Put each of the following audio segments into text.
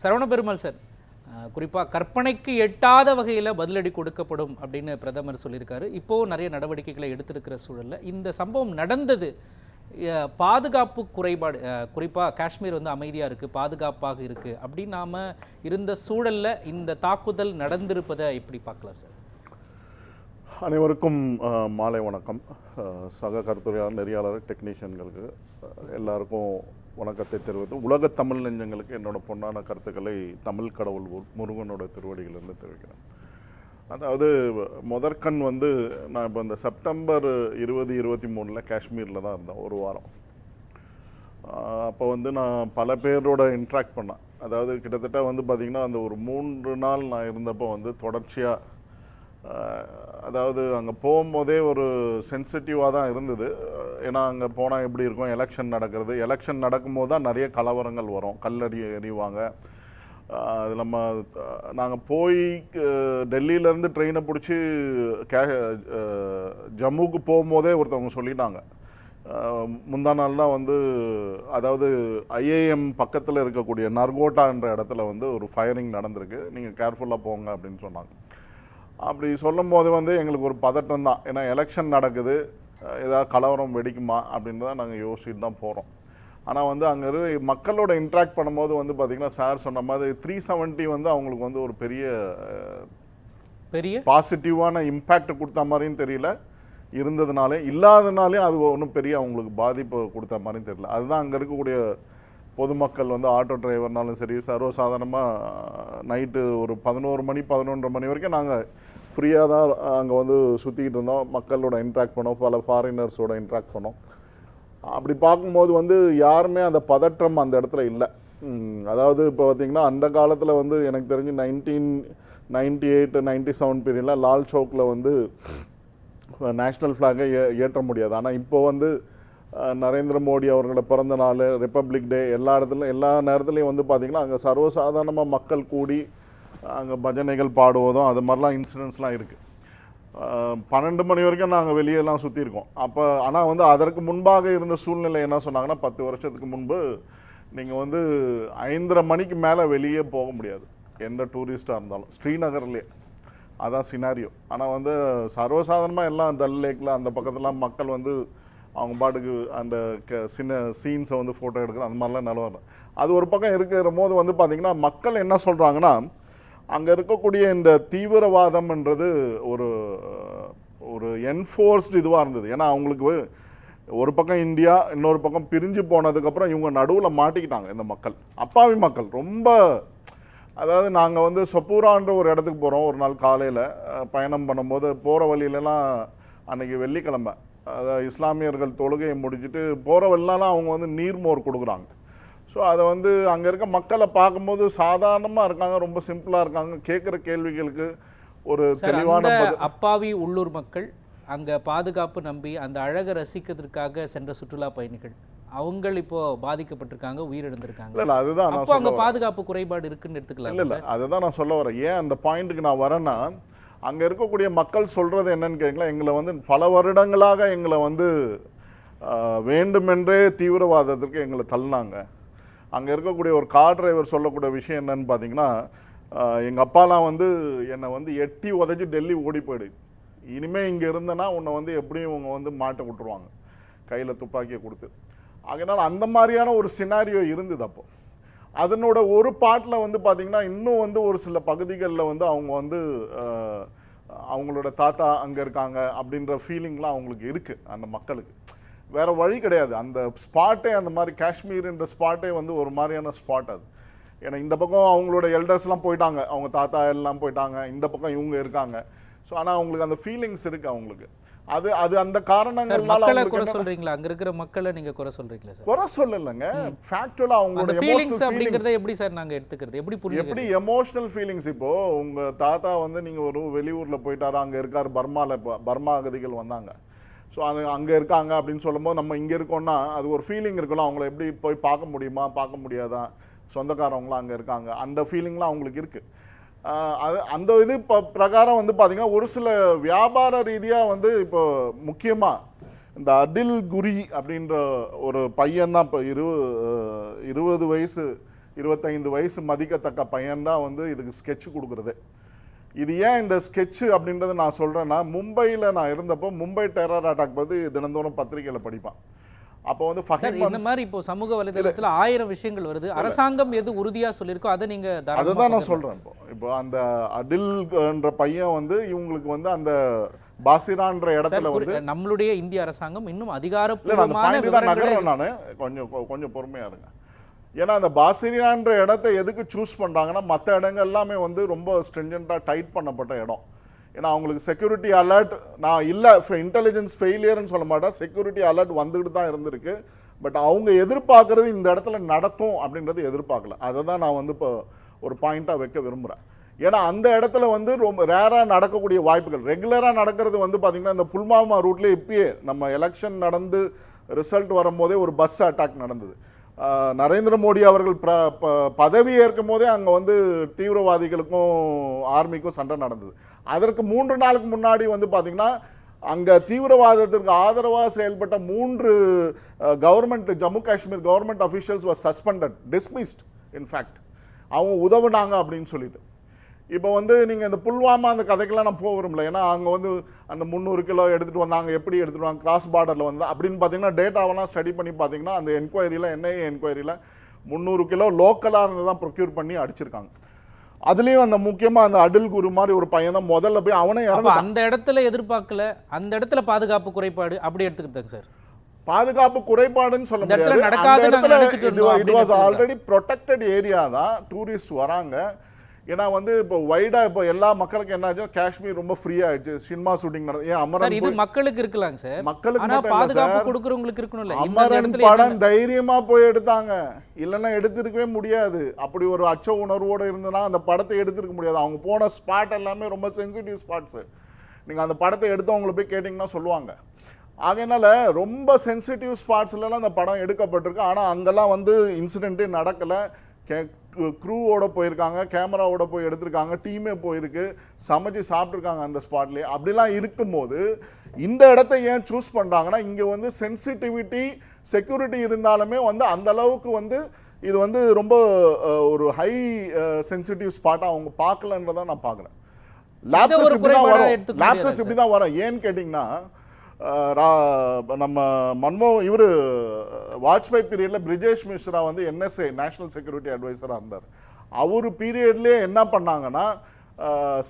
Saravana Perumal sir, குறிப்பாக கற்பனைக்கு எட்டாத வகையில் பதிலடி கொடுக்கப்படும் அப்படின்னு பிரதமர் சொல்லியிருக்காரு. இப்போவும் நிறைய நடவடிக்கைகளை எடுத்திருக்கிற சூழலில் இந்த சம்பவம் நடந்தது பாதுகாப்பு குறைபாடு, குறிப்பாக காஷ்மீர் வந்து அமைதியாக இருக்குது, பாதுகாப்பாக இருக்குது அப்படின்னு நாம் இருந்த சூழலில் இந்த தாக்குதல் நடந்திருப்பதை எப்படி பார்க்கலாம் சார்? அனைவருக்கும் மாலை வணக்கம். சக கருத்துரையாளர், நெறியாளர், டெக்னீஷியன்களுக்கு எல்லாருக்கும் வணக்கத்தை தெரிவித்து, உலக தமிழ் நெஞ்சங்களுக்கு என்னோட பொன்னான கருத்துக்களை தமிழ் கடவுள் முருகனோட திருவடிகளிலிருந்து தெரிவிக்கிறேன். அதாவது முதற்கண் வந்து நான் இப்போ இந்த செப்டம்பர் 2023 காஷ்மீரில் தான் இருந்தேன் ஒரு வாரம். அப்போ வந்து நான் பல பேரோட இன்ட்ராக்ட் பண்ணேன். அதாவது கிட்டத்தட்ட வந்து பார்த்திங்கன்னா அந்த ஒரு 3 நாள் நான் இருந்தப்போ வந்து தொடர்ச்சியாக, அதாவது அங்கே போகும்போதே ஒரு சென்சிட்டிவாக தான் இருந்தது. ஏன்னா அங்கே போனால் எப்படி இருக்கும், எலெக்ஷன் நடக்கிறது, எலெக்ஷன் நடக்கும்போது தான் நிறைய கலவரங்கள் வரும், எறிவாங்க. அது நாங்கள் போய் டெல்லியிலேருந்து ட்ரெயினை பிடிச்சி ஜம்முக்கு போகும்போதே ஒருத்தவங்க சொல்லிட்டாங்க, முந்தா நாள் தான் வந்து, அதாவது ஐஏஎம் பக்கத்தில் இருக்கக்கூடிய நர்கோட்டா என்ற இடத்துல வந்து ஒரு ஃபயரிங் நடந்திருக்கு, நீங்கள் கேர்ஃபுல்லாக போங்க அப்படின்னு சொன்னாங்க. அப்படி சொல்லும் போது வந்து எங்களுக்கு ஒரு பதட்டம் தான். ஏன்னா எலெக்ஷன் நடக்குது, ஏதாவது கலவரம் வெடிக்குமா அப்படின்னு தான் நாங்கள் யோசிச்சுட்டு தான் போகிறோம். ஆனால் வந்து அங்கே மக்களோட இன்ட்ராக்ட் பண்ணும்போது வந்து பார்த்திங்கன்னா சார் சொன்ன மாதிரி 370 வந்து அவங்களுக்கு வந்து ஒரு பெரிய பாசிட்டிவான இம்பேக்ட் கொடுத்த மாதிரியும் தெரியல, இல்லாதனாலே அது ஒன்றும் பெரிய அவங்களுக்கு பாதிப்பு கொடுத்த மாதிரியும் தெரியல. அதுதான் அங்கே இருக்கக்கூடிய பொதுமக்கள் வந்து ஆட்டோ டிரைவர்னாலும் சரி, சர்வசாதாரணமாக நைட்டு ஒரு 11 மணி வரைக்கும் நாங்கள் ஃப்ரீயாக தான் அங்கே வந்து சுற்றிக்கிட்டு இருந்தோம், மக்களோட இன்ட்ராக்ட் பண்ணோம், பல ஃபாரினர்ஸோட இன்ட்ராக்ட் பண்ணோம். அப்படி பார்க்கும்போது வந்து யாருமே அந்த பதற்றம் அந்த இடத்துல இல்லை. அதாவது இப்போ பார்த்திங்கன்னா அந்த காலத்தில் வந்து எனக்கு தெரிஞ்சு 1998, 97 பீரியடில் லால் சௌக்கில் வந்து நேஷ்னல் ஃப்ளாகை ஏற்ற முடியாது. ஆனால் இப்போ வந்து நரேந்திர மோடி அவர்களோட பிறந்த நாள், ரிப்பப்ளிக் டே, எல்லா நேரத்துலையும் வந்து பார்த்திங்கன்னா அங்கே சர்வசாதாரணமாக மக்கள் கூடி அங்கே பஜனைகள் பாடுவதும் அது மாதிரிலாம் இன்சிடென்ட்ஸ்லாம் இருக்குது. 12 மணி வரைக்கும் நாங்கள் வெளியெல்லாம் சுற்றிருக்கோம். அப்போ ஆனால் வந்து அதற்கு முன்பாக இருந்த சூழ்நிலை என்ன சொன்னாங்கன்னா, 10 வருஷத்துக்கு முன்பு நீங்கள் வந்து 5:30 மணிக்கு மேலே வெளியே போக முடியாது, எந்த டூரிஸ்ட்டாக இருந்தாலும், ஸ்ரீநகர்லேயே. அதான் சினாரியோ. ஆனால் வந்து சர்வசாதாரணமாக எல்லாம் டல் லேக்கில் அந்த பக்கத்துலாம் மக்கள் வந்து அவங்க பாட்டுக்கு அந்த சின்ன சீன்ஸை வந்து ஃபோட்டோ எடுக்கிற அந்த மாதிரிலாம் நிலவரம். அது ஒரு பக்கம் இருக்கிற போது வந்து பார்த்திங்கன்னா மக்கள் என்ன சொல்கிறாங்கன்னா, அங்கே இருக்கக்கூடிய இந்த தீவிரவாதம்ன்றது ஒரு என்ஃபோர்ஸ்டு இதுவாக இருந்தது. ஏன்னா அவங்களுக்கு ஒரு பக்கம் இந்தியா, இன்னொரு பக்கம் பிரிஞ்சு போனதுக்கப்புறம் இவங்க நடுவில் மாட்டிக்கிட்டாங்க இந்த மக்கள், அப்பாவி மக்கள் ரொம்ப. அதாவது நாங்கள் வந்து சொப்பூரான்ற ஒரு இடத்துக்கு போகிறோம் ஒரு நாள் காலையில் பயணம் பண்ணும்போது, போகிற வழியிலலாம் அன்றைக்கி வெள்ளிக்கிழமை, அதாவது இஸ்லாமியர்கள் தொழுகையை முடிச்சுட்டு போகிற வழியிலலாம் அவங்க வந்து நீர்மோர் கொடுக்குறாங்க. ஸோ அதை வந்து அங்கே இருக்க மக்களை பார்க்கும்போது சாதாரணமாக இருக்காங்க, ரொம்ப சிம்பிளாக இருக்காங்க, கேட்குற கேள்விகளுக்கு ஒரு தெளிவான அப்பாவி உள்ளூர் மக்கள் அங்கே பாதுகாப்பு நம்பி அந்த அழகை ரசிக்கிறதுக்காக சென்ற சுற்றுலா பயணிகள் அவங்க இப்போ பாதிக்கப்பட்டிருக்காங்க, உயிரிழந்திருக்காங்க. இல்லை அதுதான் அப்போ அங்கே பாதுகாப்பு குறைபாடு இருக்குன்னு எடுத்துக்கலாம். இல்லை அதுதான் நான் சொல்ல வரேன். ஏன் அந்த பாயிண்ட்டுக்கு நான் வரேன்னா, அங்கே இருக்கக்கூடிய மக்கள் சொல்கிறது என்னன்னு கேட்கலாம், எங்களை வந்து பல வருடங்களாக எங்களை வந்து வேண்டுமென்றே தீவிரவாதத்திற்கு எங்களை தள்ளினாங்க. அங்கே இருக்கக்கூடிய ஒரு கார் டிரைவர் சொல்லக்கூடிய விஷயம் என்னன்னு பார்த்தீங்கன்னா, எங்கள் அப்பாலாம் வந்து என்னை வந்து எட்டி உதச்சி டெல்லி ஓடி போயிடு, இனிமேல் இங்கே இருந்தேன்னா உன்னை வந்து எப்படியும் இவங்க வந்து மாட்ட விட்டுருவாங்க கையில் துப்பாக்கியை கொடுத்து. அதனால் அந்த மாதிரியான ஒரு சினாரியோ இருந்தது. அப்போ அதனோட ஒரு பாட்டில் வந்து பார்த்திங்கன்னா இன்னும் வந்து ஒரு சில பகுதிகளில் வந்து அவங்க வந்து அவங்களோட தாத்தா அங்கே இருக்காங்க அப்படின்ற ஃபீலிங்லாம் அவங்களுக்கு இருக்குது அந்த மக்களுக்கு. வேறு வழி கிடையாது. அந்த ஸ்பாட்டே அந்த மாதிரி, காஷ்மீர்ன்ற ஸ்பாட்டே வந்து ஒரு மாதிரியான ஸ்பாட் அது. ஏன்னா இந்த பக்கம் அவங்களோட எல்டர்ஸ்லாம் போயிட்டாங்க, அவங்க தாத்தா எல்லாம் போயிட்டாங்க, இந்த பக்கம் இவங்க இருக்காங்க. ஸோ ஆனால் அவங்களுக்கு அந்த ஃபீலிங்ஸ் இருக்குது அவங்களுக்கு. அது அந்த காரணங்கள்னால குறை சொல்றீங்களா? அங்க இருக்கிற மக்களை நீங்க குறை சொல்றீங்களா சார்? குறை சொல்லலங்க, ஃபேக்சுவலா அவங்களோட ஃபீலிங்ஸ் அப்படிங்கறதை எப்படி சார் நாங்க எடுத்துக்கிறது, எப்படி எமோஷனல் ஃபீலிங்ஸ். இப்போ உங்க தாத்தா வந்து நீங்க ஒரு வெளியூர்ல போயிட்டாரு, அங்க இருக்காரு, பர்மா அகதிகள் வந்தாங்க, ஸோ அங்கே இருக்காங்க அப்படின்னு சொல்லும்போது நம்ம இங்கே இருக்கோம்னா அது ஒரு ஃபீலிங் இருக்குல்ல, அவங்கள எப்படி போய் பார்க்க முடியுமா, பார்க்க முடியாதா, சொந்தக்காரவங்களாம் அங்கே இருக்காங்க, அந்த ஃபீலிங்லாம் அவங்களுக்கு இருக்குது. அது அந்த இது பிரகாரம் வந்து பார்த்திங்கன்னா ஒரு சில வியாபார ரீதியாக வந்து இப்போ முக்கியமாக இந்த அடில் குரி அப்படின்ற ஒரு பையன்தான் இப்போ 20 வயசு 25 வயசு மதிக்கத்தக்க பையன்தான் வந்து இதுக்கு ஸ்கெட்ச் கொடுக்குறது. இது ஏன் இந்த ஸ்கெட்சு அப்படின்றத நான் சொல்கிறேன்னா, மும்பையில் நான் இருந்தப்போ மும்பை டெரர் அட்டாக் பற்றி தினந்தோறும் பத்திரிகையில் படிப்பேன். அப்போ வந்து இந்த மாதிரி இப்போ சமூக வலைதளத்தில் 1000 விஷயங்கள் வருது. அரசாங்கம் எது உறுதியாக சொல்லியிருக்கோ அதை நீங்கள் அதுதான் நான் சொல்கிறேன். இப்போ அந்த அடில்ன்ற பையன் வந்து இவங்களுக்கு வந்து அந்த பாசிரான்ற இடத்துல வந்து நம்மளுடைய இந்திய அரசாங்கம் இன்னும் நான் அதிகாரப்பூர்வமான கொஞ்சம் பொறுமையாக இருங்க. ஏன்னா அந்த பாசிரியான்ற இடத்த எதுக்கு சூஸ் பண்ணுறாங்கன்னா, மற்ற இடங்கள் எல்லாமே வந்து ரொம்ப ஸ்ட்ரிஞ்சண்டாக டைட் பண்ணப்பட்ட இடம். ஏன்னா அவங்களுக்கு செக்யூரிட்டி அலர்ட் நான் இல்லை இன்டெலிஜென்ஸ் ஃபெயிலியர்னு சொல்ல மாட்டேன், செக்யூரிட்டி அலர்ட் வந்துக்கிட்டு தான் இருந்திருக்கு. பட் அவங்க எதிர்பார்க்கறது இந்த இடத்துல நடக்கும் அப்படின்றது எதிர்பார்க்கல. அதை தான் நான் வந்து இப்போ ஒரு பாயிண்ட்டாக வைக்க விரும்புகிறேன். ஏன்னா அந்த இடத்துல வந்து ரொம்ப ரேராக நடக்கக்கூடிய வாய்ப்புகள், ரெகுலராக நடக்கிறது வந்து பார்த்திங்கன்னா இந்த புல்வாமா ரூட்லேயே இப்பயே நம்ம எலெக்ஷன் நடந்து ரிசல்ட் வரும்போதே ஒரு பஸ் அட்டாக் நடந்தது. நரேந்திர மோடி அவர்கள் பதவி ஏற்கும் போதே அங்கே வந்து தீவிரவாதிகளுக்கும் ஆர்மிக்கும் சண்டை நடந்தது. அதற்கு 3 நாளுக்கு முன்னாடி வந்து பார்த்திங்கன்னா அங்கே தீவிரவாதத்திற்கு ஆதரவாக செயல்பட்ட 3 government Jammu Kashmir government officials was suspended, dismissed. In fact அவங்க உதவுனாங்க அப்படின்னு சொல்லிட்டு. இப்போ வந்து நீங்கள் இந்த புல்வாமா அந்த கதைக்கெல்லாம் நான் போக விரும்பல. ஏன்னா அங்கே வந்து அந்த 300 கிலோ எடுத்துகிட்டு வந்தாங்க, எப்படி எடுத்துகிட்டு வாங்க, கிராஸ் பார்டரில் வந்து அப்படின்னு பார்த்தீங்கன்னா டேட்டாவெல்லாம் ஸ்டடி பண்ணி பார்த்தீங்கன்னா அந்த என்கொயரியில் என்ஐஏ என்கொயரியில் 300 கிலோ லோக்கலாக இருந்து தான் ப்ரொக்யூர் பண்ணி அடிச்சிருக்காங்க. அதுலேயும் அந்த முக்கியமாக அந்த அடில் குரு மாதிரி ஒரு பையன் தான் முதல்ல போய் அவனே அந்த இடத்துல எதிர்பார்க்கல, அந்த இடத்துல பாதுகாப்பு குறைபாடு அப்படி எடுத்துக்கிட்டாங்க சார். பாதுகாப்பு குறைபாடுன்னு சொல்ல முடியாது. It was already protected area தான், டூரிஸ்ட் வராங்க. ஏன்னா வந்து இப்போ வைடா இப்போ எல்லா மக்களுக்கு என்ன ஆச்சு, காஷ்மீர் ரொம்ப ஃப்ரீ ஆயிடுச்சு, சினிமா ஷூட்டிங் நடந்தது. ஏன் அமரன் இது மக்களுக்கு இருக்கலாங்க சார், மக்களுக்கு பாதுகாப்பு கொடுக்குறவங்களுக்கு இருக்கணும்ல. அமரன் படம் தைரியமா போய் எடுத்தாங்க, இல்லைன்னா எடுத்திருக்கவே முடியாது. அப்படி ஒரு அச்ச உணர்வோடு இருந்ததுன்னா அந்த படத்தை எடுத்திருக்க முடியாது. அவங்க போன ஸ்பாட் எல்லாமே ரொம்ப சென்சிட்டிவ் ஸ்பாட்ஸு. நீங்கள் அந்த படத்தை எடுத்தவங்களை போய் கேட்டிங்கன்னா சொல்லுவாங்க. அதனால ரொம்ப சென்சிட்டிவ் ஸ்பாட்ஸ்லாம் அந்த படம் எடுக்கப்பட்டிருக்கு. ஆனால் அங்கெல்லாம் வந்து இன்சிடென்ட்டே நடக்கலை. க்ரூவோட போயிருக்காங்க, கேமராவோட போய் எடுத்திருக்காங்க, டீமே போயிருக்கு, சமைச்சு சாப்பிட்ருக்காங்க அந்த ஸ்பாட்லேயே. அப்படிலாம் இருக்கும்போது இந்த இடத்த ஏன் சூஸ் பண்ணுறாங்கன்னா, இங்கே வந்து சென்சிட்டிவிட்டி செக்யூரிட்டி இருந்தாலுமே வந்து அந்த அளவுக்கு வந்து இது வந்து ரொம்ப ஒரு ஹை சென்சிட்டிவ் ஸ்பாட்டாக அவங்க பார்க்கலன்றதை நான் பார்க்குறேன். லேப்சஸ் இப்படி தான் வரும். ஏன்னு கேட்டிங்கன்னா, நம்ம இவர் வாஜ்பாய் பீரியடில் பிரிஜேஷ் மிஸ்ரா வந்து NSA நேஷனல் செக்யூரிட்டி அட்வைசராக இருந்தார். அவர் பீரியட்லேயே என்ன பண்ணாங்கன்னா,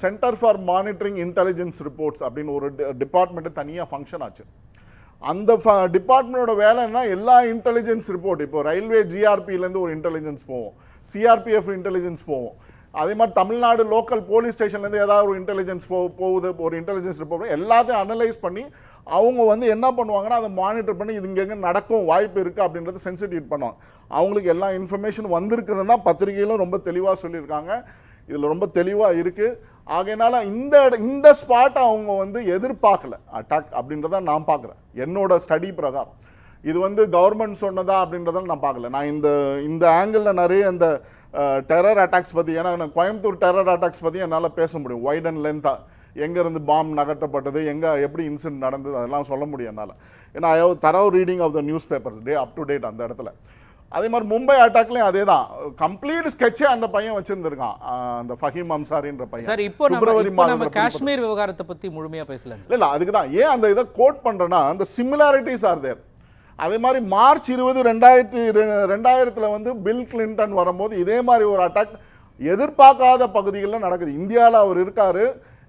centre for monitoring intelligence reports அப்படின்னு ஒரு டிபார்ட்மெண்ட்டு தனியாக ஃபங்க்ஷன் ஆச்சு. அந்த டிபார்ட்மெண்ட்டோட வேலை என்ன, எல்லா இன்டெலிஜென்ஸ் ரிப்போர்ட், இப்போ ரயில்வே GRPலேருந்து ஒரு இன்டெலிஜென்ஸ் போவோம், CRPF இன்டெலிஜென்ஸ் போவோம், அதே மாதிரி தமிழ்நாடு லோக்கல் போலீஸ் ஸ்டேஷன்லேருந்து ஏதாவது ஒரு இன்டெலிஜென்ஸ் போகுது, ஒரு இன்டெலிஜென்ஸ் ரிப்போர்ட் எல்லாத்தையும் அனலைஸ் பண்ணி அவங்க வந்து என்ன பண்ணுவாங்கன்னா அதை மானிட்டர் பண்ணி இது இங்கே நடக்கும் வாய்ப்பு இருக்குது அப்படின்றத சென்சிட்டிவ் பண்ணுவாங்க. அவங்களுக்கு எல்லா இன்ஃபர்மேஷன் வந்திருக்குன்னு தான் பத்திரிகையிலும் ரொம்ப தெளிவாக சொல்லியிருக்காங்க. இதில் ரொம்ப தெளிவாக இருக்குது. ஆகையினால இந்த ஸ்பாட்டை அவங்க வந்து எதிர்பார்க்கல அட்டாக் அப்படின்றத நான் பார்க்குறேன் என்னோட ஸ்டடி பிரகாரம். இது வந்து கவர்மெண்ட் சொன்னதா அப்படின்றத நான் பார்க்கல. நான் இந்த ஆங்கிளில் நிறைய இந்த டெரர் அட்டாக்ஸ் பற்றி, ஏன்னா கோயம்புத்தூர் டெரர் அட்டாக்ஸ் பற்றி என்னால் பேச முடியும் வைட் அண்ட் லென்த்தாக. எங்கேருந்து பாம்பு நகர்த்தப்பட்டது, எப்படி இன்சிடென்ட் நடந்தது, அதெல்லாம் சொல்ல முடியும் என்னால். ஏன்னா I have thorough reading of the newspapers up to date அந்த இடத்துல. அதே மாதிரி மும்பை அட்டாக்லையும் அதே தான், கம்ப்ளீட் ஸ்கெட்சே அந்த பையன் வச்சிருந்திருக்கான், அந்த ஃபஹீம் அன்சாரின்ற பையன். சார் இப்போ நம்ம காஷ்மீர் விவகாரத்தை பற்றி முழுமையாக பேசலாம். இல்லை அதுக்கு தான் ஏன் அந்த இதை கோட் பண்ணுறேன்னா, அந்த சிமிலாரிட்டிஸ் ஆர் தேர். அதே மாதிரி மார்ச் 20, 2000 வந்து பில் கிளின்டன் வரும்போது இதே மாதிரி ஒரு அட்டாக் எதிர்பார்க்காத பகுதிகளில் நடக்குது. இந்தியாவில் அவர் இருக்கார்,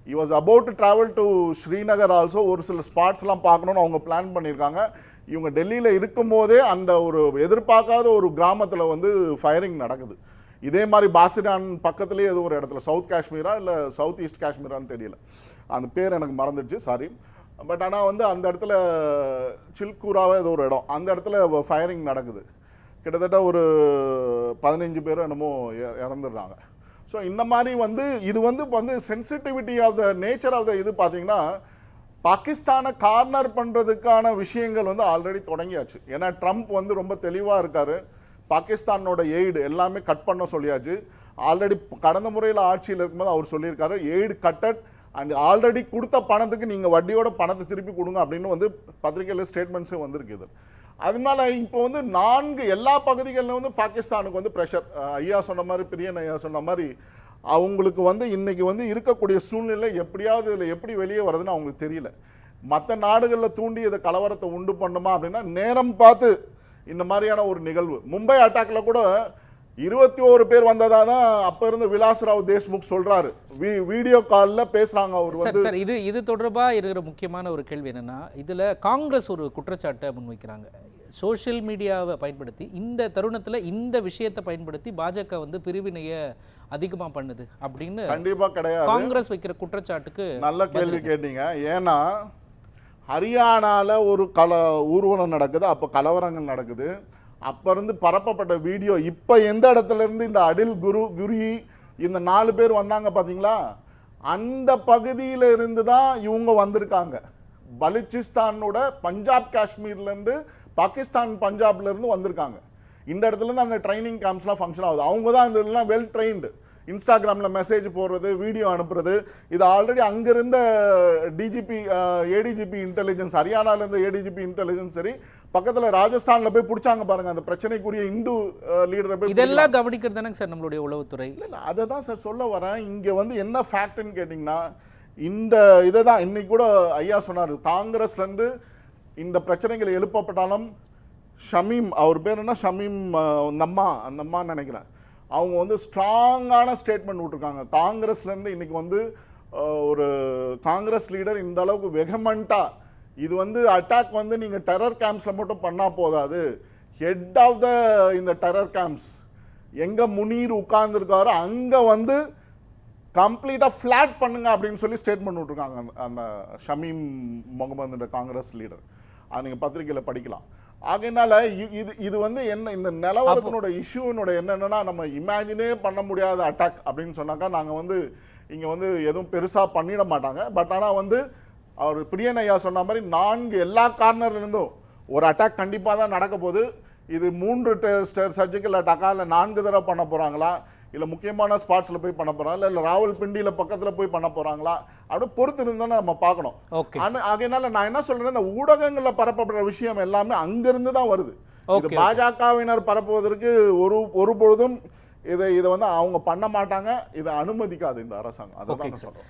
he was about to travel to Srinagar also. ஒரு சில ஸ்பாட்ஸ்லாம் பார்க்கணுன்னு அவங்க பிளான் பண்ணியிருக்காங்க. இவங்க டெல்லியில் இருக்கும்போதே அந்த ஒரு எதிர்பார்க்காத ஒரு கிராமத்தில் வந்து ஃபயரிங் நடக்குது. இதே மாதிரி பாசிடான் பக்கத்துலேயே ஏதோ ஒரு இடத்துல, சவுத் காஷ்மீரா இல்லை சவுத் ஈஸ்ட் காஷ்மீரான்னு தெரியல, அந்த பேர் எனக்கு மறந்துடுச்சு, சாரி. பட் ஆனால் வந்து அந்த இடத்துல சில்கூராவே ஏதோ ஒரு இடம், அந்த இடத்துல ஃபயரிங் நடக்குது. கிட்டத்தட்ட ஒரு 15 பேரும் என்னமோ இறந்துடுறாங்க. ஸோ இந்த மாதிரி வந்து இது வந்து sensitivity of the nature of the இது பார்த்தீங்கன்னா, பாகிஸ்தானை கார்னர் பண்ணுறதுக்கான விஷயங்கள் வந்து ஆல்ரெடி தொடங்கியாச்சு. ஏன்னா ட்ரம்ப் வந்து ரொம்ப தெளிவாக இருக்கார், பாகிஸ்தானோட எய்டு எல்லாமே கட் பண்ண சொல்லியாச்சு. ஆல்ரெடி கடந்த முறையில் ஆட்சியில் இருக்கும்போது அவர் சொல்லியிருக்காரு, எய்டு கட்டட் அண்ட் ஆல்ரெடி கொடுத்த பணத்துக்கு நீங்கள் வட்டியோட பணத்தை திருப்பி கொடுங்க அப்படின்னு வந்து பத்திரிகையில் ஸ்டேட்மெண்ட்ஸும் வந்திருக்குது. அதனால இப்போ வந்து 4 எல்லா பகுதிகளிலும் வந்து பாகிஸ்தானுக்கு வந்து ப்ரெஷர். ஐயா சொன்ன மாதிரி, பிரியன் ஐயா சொன்ன மாதிரி, அவங்களுக்கு வந்து இன்னைக்கு வந்து இருக்கக்கூடிய சூழ்நிலை எப்படியாவது இதில் எப்படி வெளியே வருதுன்னு அவங்களுக்கு தெரியல. மற்ற நாடுகளில் தூண்டி இதை கலவரத்தை உண்டு பண்ணுமா அப்படின்னா நேரம் பார்த்து இந்த மாதிரியான ஒரு நிகழ்வு. மும்பை அட்டாக்ல கூட 21 பேர் வந்ததா தான் அப்ப இருந்து விலாஸ்ராவ் தேஷ்முக் சொல்றாரு. வீடியோ கால்ல பேசுறாங்க அவர் வந்து. சார் இது தொடர்பா இருக்கிற முக்கியமான ஒரு கேள்வி என்னன்னா, இதுல காங்கிரஸ் ஒரு குற்றச்சாட்டை முன்வைக்கிறாங்க. சோஷியல் மீடியாவை பயன்படுத்தி இந்த தருணத்துல இந்த விஷயத்தை பயன்படுத்தி பாஜக வந்து பிரிவினைய அதிகமா பண்ணுது அப்படின்னு கண்டிப்பா கிடையாது. காங்கிரஸ் வைக்கிற குற்றச்சாட்டுக்கு நல்ல கேள்வி கேட்டீங்க. ஏன்னா ஹரியானால ஒரு ஊர்வலம் நடக்குது, அப்ப கலவரங்கள் நடக்குது. அப்ப இருந்து பரப்பப்பட்ட வீடியோ இப்ப எந்த இடத்துல இருந்து இந்த அடில் குரி இந்த 4 பேர் வந்தாங்க பாத்தீங்களா, அந்த பகுதியில இருந்து தான் இவங்க வந்திருக்காங்க. பலுச்சிஸ்தானோட பஞ்சாப் காஷ்மீர்ல இருந்து, பாகிஸ்தான் பஞ்சாப்ல இருந்து வந்திருக்காங்க. இந்த இடத்துல இருந்து அந்த ட்ரைனிங் கேம்ப்ஸ்லாம் ஃபங்க்ஷன் ஆகுது. அவங்க தான் இந்த இதெல்லாம் வெல் ட்ரெயின்டு. இன்ஸ்டாகிராம்ல மெசேஜ் போடுறது, வீடியோ அனுப்புறது, இது ஆல்ரெடி அங்கிருந்த டிஜிபி ஏடிஜிபி இன்டெலிஜென்ஸ், ஹரியானால இருந்த ஏடிஜிபி இன்டெலிஜென்ஸ் சரி, பக்கத்துல ராஜஸ்தான்ல போய் பிடிச்சாங்க பாருங்க அந்த பிரச்சனைக்குரிய இந்து லீடரை போய். இதெல்லாம் கவனிக்கிறது தானே சார் நம்மளுடைய உளவுத்துறை. இல்ல அதை தான் சார் சொல்ல வரேன். இங்க வந்து என்ன ஃபேக்ட்னு கேட்டிங்கன்னா, இந்த இதை தான் இன்னைக்கு கூட ஐயா சொன்னார். காங்கிரஸ்ல இருந்து இந்த பிரச்சனைகள் எழுப்பப்பட்டாலும் ஷமீம், அவர் பேர் என்ன, ஷமீம் அந்த அம்மா நினைக்கிறேன், அவங்க வந்து ஸ்ட்ராங்கான ஸ்டேட்மெண்ட் விட்டுருக்காங்க. காங்கிரஸ்ல இருந்து இன்னைக்கு வந்து ஒரு காங்கிரஸ் லீடர் இந்த அளவுக்கு வெகமெண்டா இது வந்து அட்டாக் வந்து நீங்க டெரர் கேம்ப்ஸ்ல மட்டும் பண்ணா போதாது, ஹெட் ஆஃப் த இந்த டெரர் கேம்ப்ஸ் எங்க முனீர் உட்கார்ந்துருக்காரோ அங்க வந்து கம்ப்ளீட்டா ஃபிளாட் பண்ணுங்க அப்படின்னு சொல்லி ஸ்டேட்மெண்ட் விட்டுருக்காங்க அந்த ஷமீம் முகமது காங்கிரஸ் லீடர். அது நீங்க பத்திரிகையில படிக்கலாம். ஆகையினால இது வந்து என்ன, இந்த நிலவரத்தினோட இஷ்யூனோட என்னன்னா, நம்ம இமேஜினே பண்ண முடியாத அட்டாக் அப்படின்னு சொன்னாக்கா நாங்க வந்து இங்க வந்து எதுவும் பெருசா பண்ணிட மாட்டாங்க. பட் ஆனா வந்து அவர் பிரியன் ஐயா சொன்ன மாதிரி 4 எல்லா கார்னர்ல இருந்தும் ஒரு அட்டாக் கண்டிப்பா தான் நடக்க போகுது. இது 3 சர்ஜிக்கல் அட்டாக்கா இல்ல 4 தடவை பண்ண போறாங்களா, இல்ல முக்கியமான ஸ்பாட்ஸ்ல போய் பண்ண போறாங்களா, இல்ல ராவல்பிண்டியில பக்கத்துல போய் பண்ண போறாங்களா அப்படி பொறுத்து இருந்தா நம்ம பார்க்கணும். ஆகையினால நான் என்ன சொல்றேன், இந்த ஊடகங்கள்ல பரப்பப்படுற விஷயம் எல்லாமே அங்கிருந்து தான் வருது. இது பாஜகவினர் பரப்புவதற்கு ஒரு பொழுதும் இதை வந்து அவங்க பண்ண மாட்டாங்க, இதை அனுமதிக்காது இந்த அரசாங்கம். அதான் சொல்றோம்.